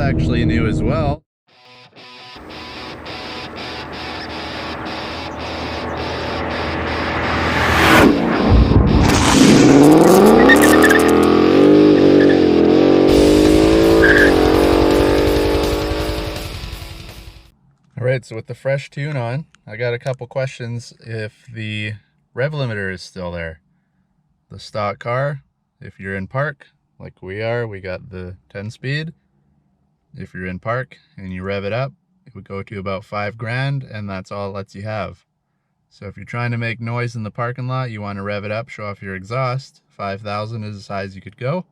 actually new as well. Alright, so with the fresh tune on, I got a couple questions if the rev limiter is still there. The stock car, if you're in park, like we are, we got the 10 speed. If you're in park and you rev it up, it would go to about 5 grand, and that's all it lets you have. So if you're trying to make noise in the parking lot, you want to rev it up, show off your exhaust, 5,000 is as high as you could go.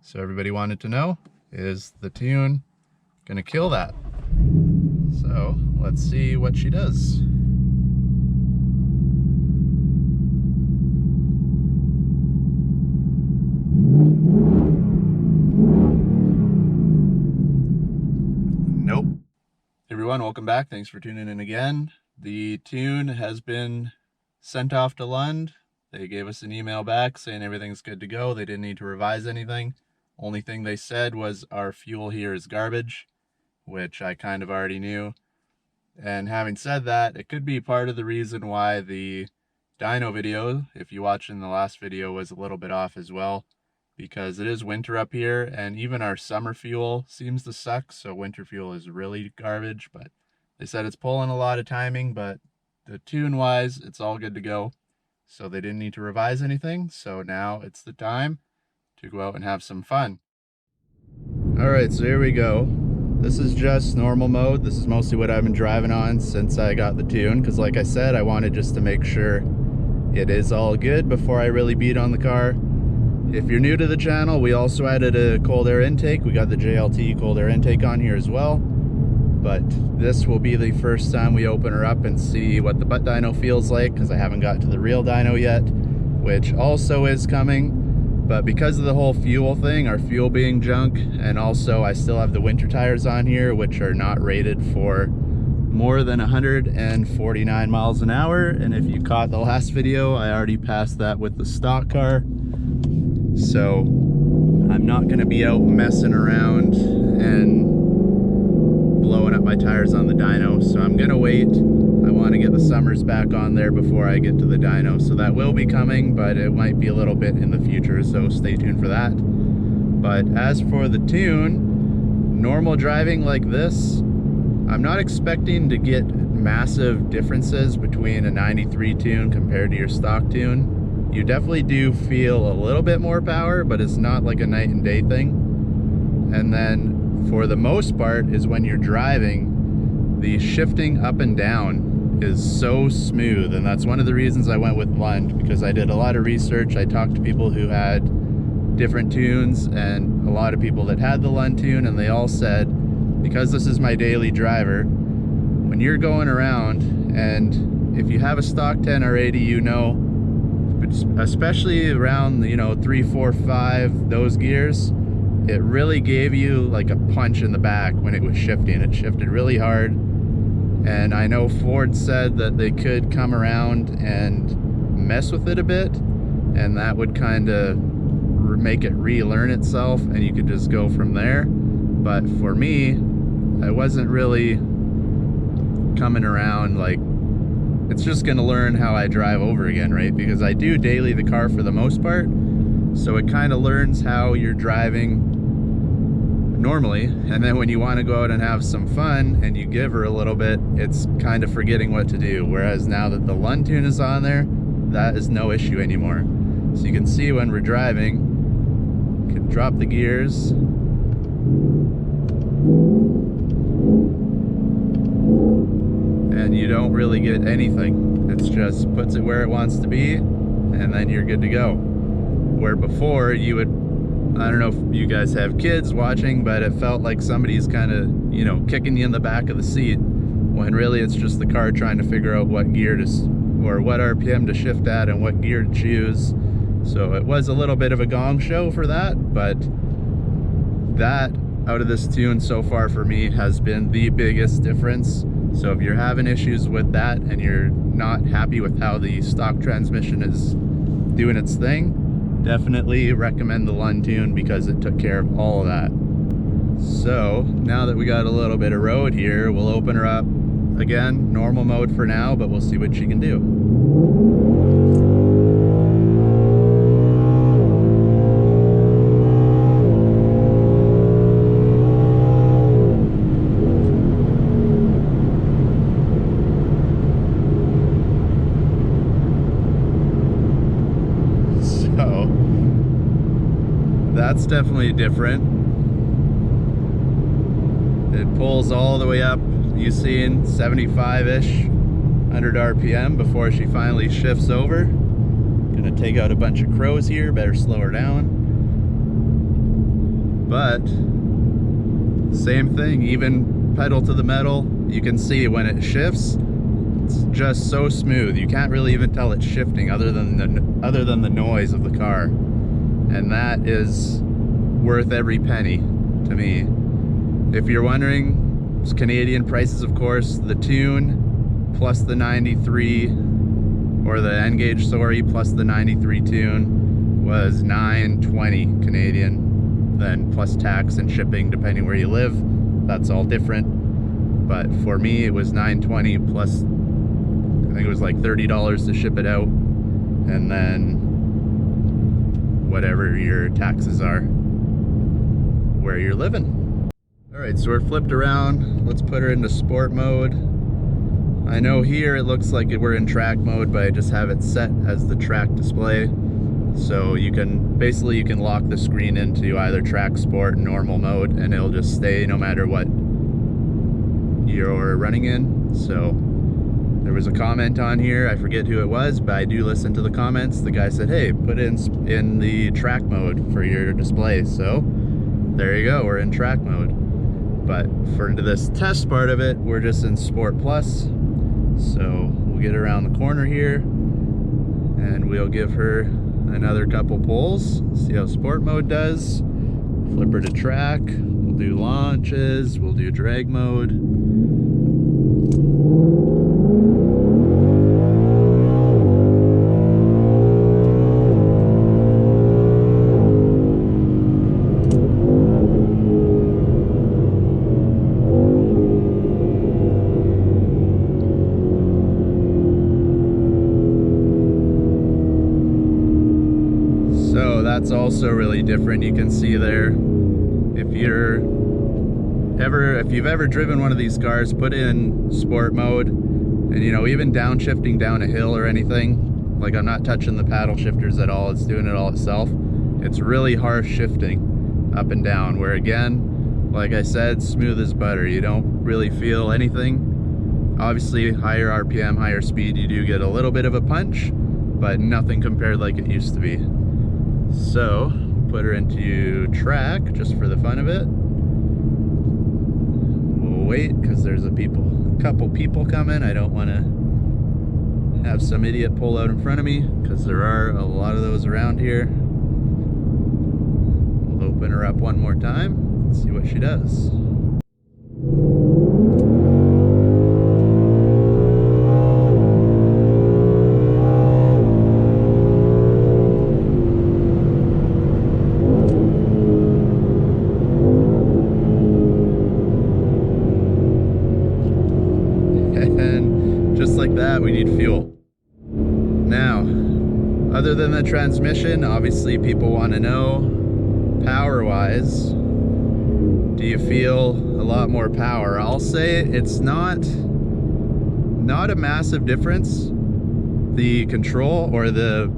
So everybody wanted to know, is the tune gonna kill that? So let's see what she does. Nope. Hey everyone, welcome back. Thanks for tuning in again. The tune has been sent off to LUND. They gave us an email back saying everything's good to go. They didn't need to revise anything. Only thing they said was our fuel here is garbage, which I kind of already knew. And having said that, it could be part of the reason why the dyno video, if you watched in the last video, was a little bit off as well, because it is winter up here and even our summer fuel seems to suck. So winter fuel is really garbage, but they said it's pulling a lot of timing, but the tune wise, it's all good to go. So they didn't need to revise anything. So now it's the time to go out and have some fun. All right, so here we go. This is just normal mode. This is mostly what I've been driving on since I got the tune, because like I said, I wanted just to make sure it is all good before I really beat on the car. If you're new to the channel, we also added a cold air intake. We got the JLT cold air intake on here as well. But this will be the first time we open her up and see what the butt dyno feels like, because I haven't got to the real dyno yet, which also is coming. But because of the whole fuel thing, our fuel being junk, and also I still have the winter tires on here, which are not rated for more than 149 miles an hour. And if you caught the last video, I already passed that with the stock car. So I'm not gonna be out messing around and blowing up my tires on the dyno. So I'm gonna wait. I want to get the summers back on there before I get to the dyno. So that will be coming, but it might be a little bit in the future, so stay tuned for that. But as for the tune, normal driving like this, I'm not expecting to get massive differences between a 93 tune compared to your stock tune. You definitely do feel a little bit more power, but it's not like a night and day thing. And then for the most part is when you're driving, the shifting up and down is so smooth, and that's one of the reasons I went with LUND, because I did a lot of research. I talked to people who had different tunes and a lot of people that had the LUND tune, and they all said, because this is my daily driver, when you're going around, and if you have a stock 10 already, you know, especially around, you know, 3, 4, 5, those gears, it really gave you like a punch in the back when it was shifting. It shifted really hard. And I know Ford said that they could come around and mess with it a bit, and that would kind of make it relearn itself, and you could just go from there. But for me, I wasn't really coming around like, it's just going to learn how I drive over again, right? Because I do daily the car for the most part, so it kind of learns how you're driving normally, and then when you want to go out and have some fun and you give her a little bit, it's kind of forgetting what to do. Whereas now that the LUND tune is on there, that is no issue anymore. So you can see when we're driving, you can drop the gears, and you don't really get anything. It's just puts it where it wants to be, and then you're good to go. Where before you would, I don't know if you guys have kids watching, but it felt like somebody's kind of, you know, kicking you in the back of the seat, when really it's just the car trying to figure out what gear to, or what RPM to shift at and what gear to choose. So it was a little bit of a gong show for that, but that out of this tune so far for me has been the biggest difference. So if you're having issues with that and you're not happy with how the stock transmission is doing its thing, definitely recommend the LUND tune, because it took care of all of that. So now that we got a little bit of road here, we'll open her up again, normal mode for now, but we'll see what she can do. So that's definitely different. It pulls all the way up, you seen 75-ish, 100 RPM before she finally shifts over. Gonna take out a bunch of crows here, better slow her down. But same thing, even pedal to the metal, you can see when it shifts, it's just so smooth. You can't really even tell it's shifting other than the noise of the car. And that is worth every penny to me. If you're wondering, it's Canadian prices, of course. The tune plus the 93, or the N-gauge, sorry, plus the 93 tune was $9.20 Canadian. Then plus tax and shipping, depending where you live. That's all different. But for me, it was $9.20 plus, I think it was like $30 to ship it out. And then whatever your taxes are where you're living. Alright, so we're flipped around. Let's put her into sport mode. I know here it looks like we're in track mode, but I just have it set as the track display. So you can, basically you can lock the screen into either track, sport, normal mode, and it'll just stay no matter what you're running in. So there was a comment on here, I forget who it was, but I do listen to the comments. The guy said, hey, put it in the track mode for your display. So there you go, we're in track mode. But for this test part of it, we're just in Sport Plus. So we'll get around the corner here and we'll give her another couple pulls, see how sport mode does. Flip her to track, we'll do launches, we'll do drag mode. That's also really different. You can see there, if you've ever driven one of these cars, put in sport mode, and you know, even downshifting down a hill or anything, like I'm not touching the paddle shifters at all, it's doing it all itself. It's really harsh shifting up and down, where again, like I said, smooth as butter. You don't really feel anything. Obviously higher RPM, higher speed, you do get a little bait of a punch, but nothing compared like it used to be. So put her into track just for the fun of it. We'll wait because there's a couple people coming. I don't want to have some idiot pull out in front of me because there are a lot of those around here. We'll open her up one more time, see what she does. That we need fuel. Now, other than the transmission, obviously people want to know power wise, do you feel a lot more power? I'll say it's not a massive difference. The control or the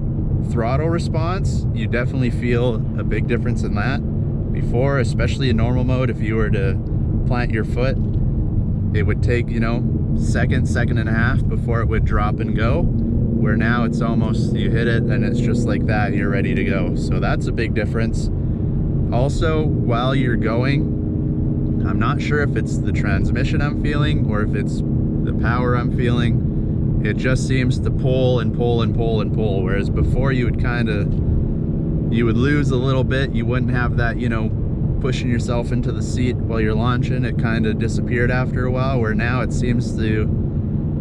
throttle response, you definitely feel a big difference in that. Before, especially in normal mode, if you were to plant your foot, it would take, you know, second and a half before it would drop and go, where now it's almost, you hit it and it's just like that, you're ready to go. So that's a big difference. Also, while you're going, I'm not sure if it's the transmission I'm feeling or if it's the power I'm feeling. It just seems to pull and pull and pull and pull, whereas before you would lose a little bit. You wouldn't have that, you know, pushing yourself into the seat while you're launching. It kind of disappeared after a while, where now it seems to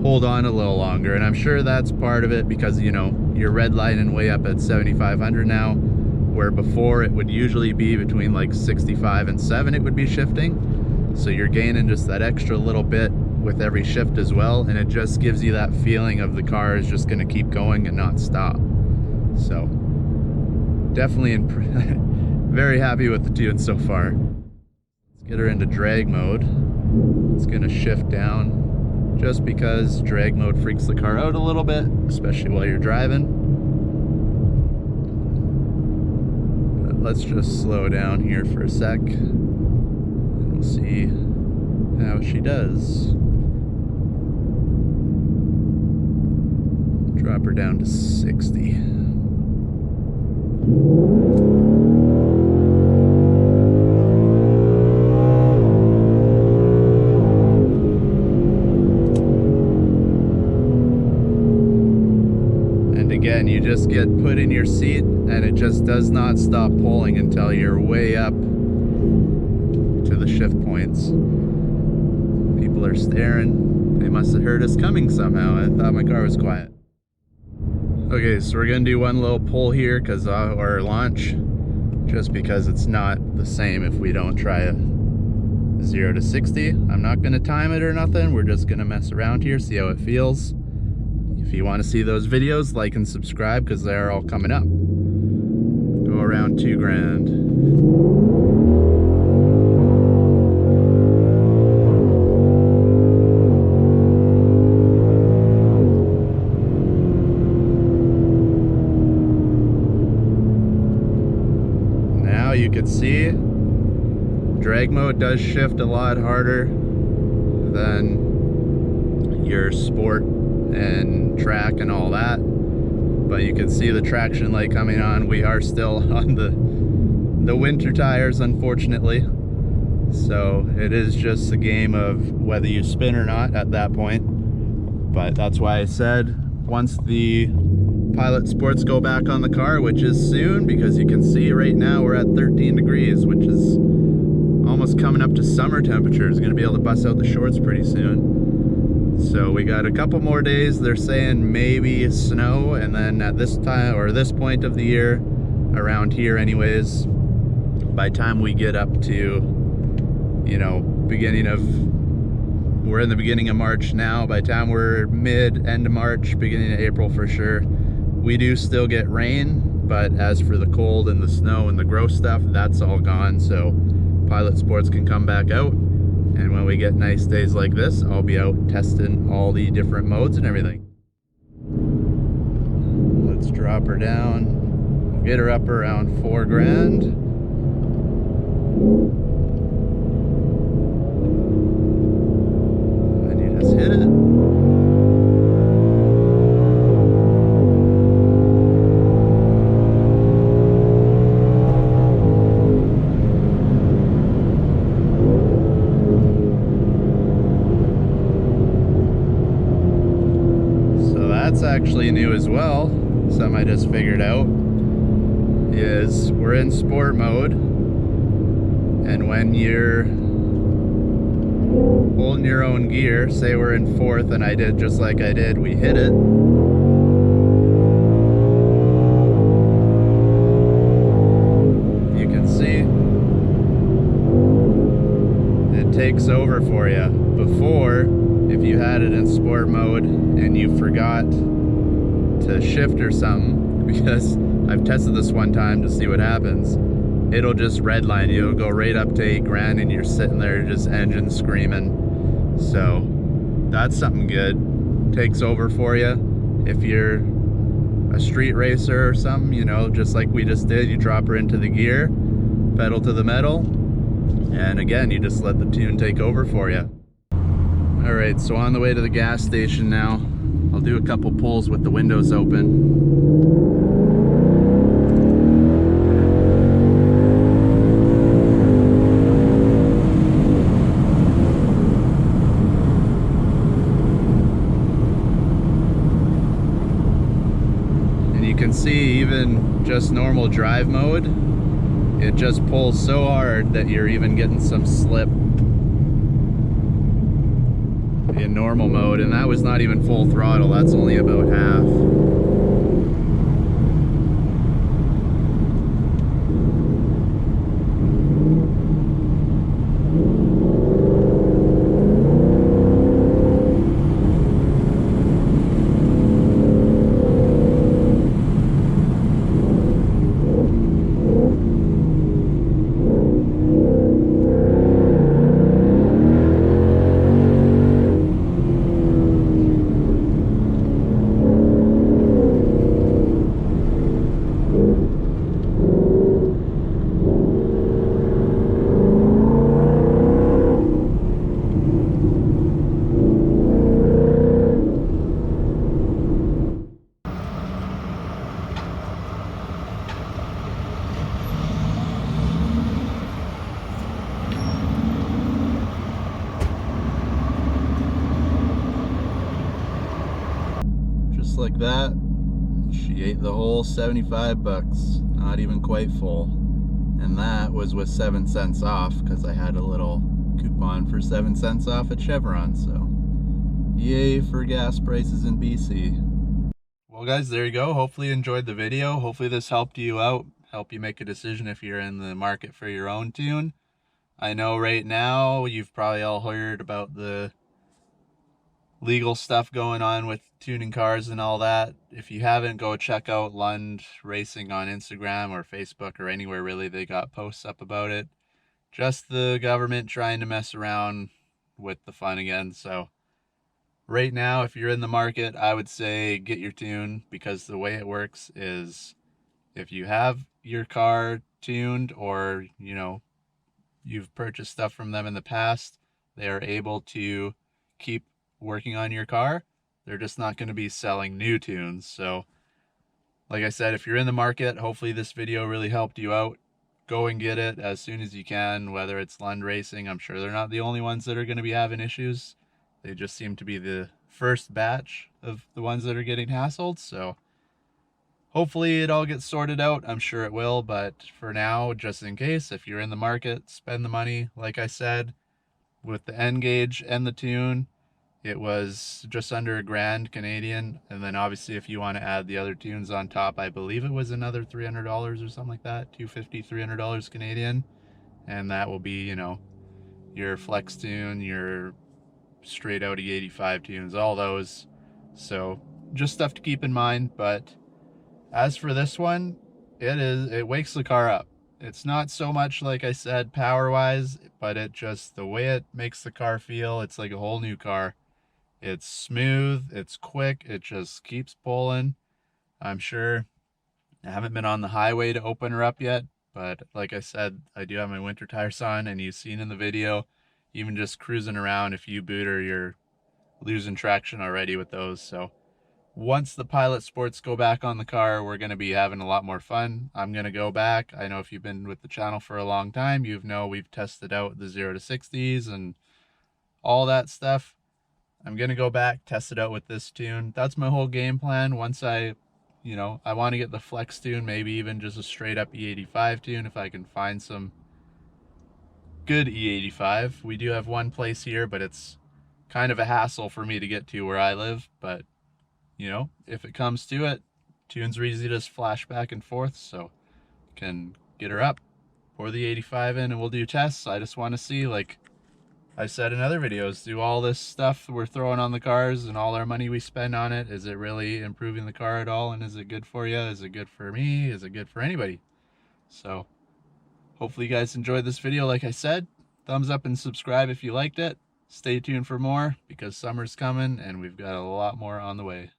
hold on a little longer. And I'm sure that's part of it because, you know, you're redlining way up at 7,500 now, where before it would usually be between like 65 and 7 it would be shifting. So you're gaining just that extra little bit with every shift as well, and it just gives you that feeling of the car is just going to keep going and not stop. So definitely very happy with the tune so far. Let's get her into drag mode. It's going to shift down just because drag mode freaks the car out a little bit, especially while you're driving. But let's just slow down here for a sec and we'll see how she does. Drop her down to 60. And again, you just get put in your seat and it just does not stop pulling until you're way up to the shift points. People are staring. They must have heard us coming somehow. I thought my car was quiet. Okay, so we're gonna do one little pull here because our launch, just because it's not the same if we don't try a 0 to 60. I'm not gonna time it or nothing. We're just gonna mess around here, see how it feels. If you want to see those videos, like and subscribe because they're all coming up. Go around 2 grand. You can see drag mode does shift a lot harder than your sport and track and all that, but you can see the traction light coming on. We are still on the winter tires, unfortunately, so it is just a game of whether you spin or not at that point. But that's why I said once the Pilot Sports go back on the car, which is soon, because you can see right now we're at 13 degrees, which is almost coming up to summer temperatures. Going to be able to bust out the shorts pretty soon. So we got a couple more days. They're saying maybe snow, and then at this time, or this point of the year, around here anyways, by the time we get up to, you know, we're in the beginning of March now. By the time we're end of March, beginning of April for sure, we do still get rain, but as for the cold and the snow and the gross stuff, that's all gone. So Pilot Sports can come back out, and when we get nice days like this, I'll be out testing all the different modes and everything. Let's drop her down, get her up around 4 grand. And you just hit it. That's actually new as well. Something I just figured out is we're in sport mode, and when you're holding your own gear, say we're in 4th and I did just like I did, we hit it, you can see it takes over for you. Before, if you had it in sport mode and you forgot to shift or something, because I've tested this one time to see what happens, it'll just redline you. It'll go right up to 8 grand and you're sitting there just engine screaming. So that's something good. Takes over for you. If you're a street racer or something, you know, just like we just did, you drop her into the gear, pedal to the metal, and again, you just let the tune take over for you. Alright, so on the way to the gas station now. I'll do a couple pulls with the windows open. And you can see even just normal drive mode, it just pulls so hard that you're even getting some slip in normal mode, and that was not even full throttle, that's only about half. just like that, she ate the whole 75 bucks, not even quite full. And that was with 7 cents off, because I had a little coupon for 7 cents off at Chevron, so yay for gas prices in BC. Well guys, there you go. Hopefully you enjoyed the video. Hopefully this helped you out, help you make a decision if you're in the market for your own tune. I know right now you've probably all heard about the legal stuff going on with tuning cars and all that. If you haven't, go check out LUND Racing on Instagram or Facebook or anywhere really. They got posts up about it. Just the government trying to mess around with the fun again. So right now, if you're in the market, I would say get your tune, because the way it works is if you have your car tuned, or you've purchased stuff from them in the past, they are able to keep working on your car. They're just not going to be selling new tunes. So like I said, if you're in the market, hopefully this video really helped you out. Go and get it as soon as you can, whether it's LUND Racing. I'm sure they're not the only ones that are going to be having issues. They just seem to be the first batch of the ones that are getting hassled. So hopefully it all gets sorted out. I'm sure it will, but for now, just in case, if you're in the market, spend the money. Like I said, with the N gauge and the tune, it was just under $1,000 Canadian. And then obviously if you want to add the other tunes on top, I believe it was another $300 or something like that, $250, $300 Canadian. And that will be, your flex tune, your straight out E85 tunes, all those. So just stuff to keep in mind. But as for this one, it wakes the car up. It's not so much, like I said, power wise, but it just, the way it makes the car feel, it's like a whole new car. It's smooth, it's quick, it just keeps pulling. I'm sure I haven't been on the highway to open her up yet, but like I said, I do have my winter tires on, and you've seen in the video, even just cruising around, if you boot her, you're losing traction already with those. So once the Pilot Sports go back on the car, we're going to be having a lot more fun. I'm going to go back. I know if you've been with the channel for a long time, you know we've tested out the 0 to 60s and all that stuff. I'm going to go back, test it out with this tune. That's my whole game plan. Once I want to get the flex tune, maybe even just a straight up E85 tune if I can find some good E85. We do have one place here, but it's kind of a hassle for me to get to where I live. But, if it comes to it, tunes are easy to just flash back and forth, so can get her up, pour the 85 in, and we'll do tests. I just want to see, like I've said in other videos, do all this stuff we're throwing on the cars and all our money we spend on it, is it really improving the car at all? And is it good for you? Is it good for me? Is it good for anybody? So hopefully you guys enjoyed this video. Like I said, thumbs up and subscribe if you liked it. Stay tuned for more, because summer's coming and we've got a lot more on the way.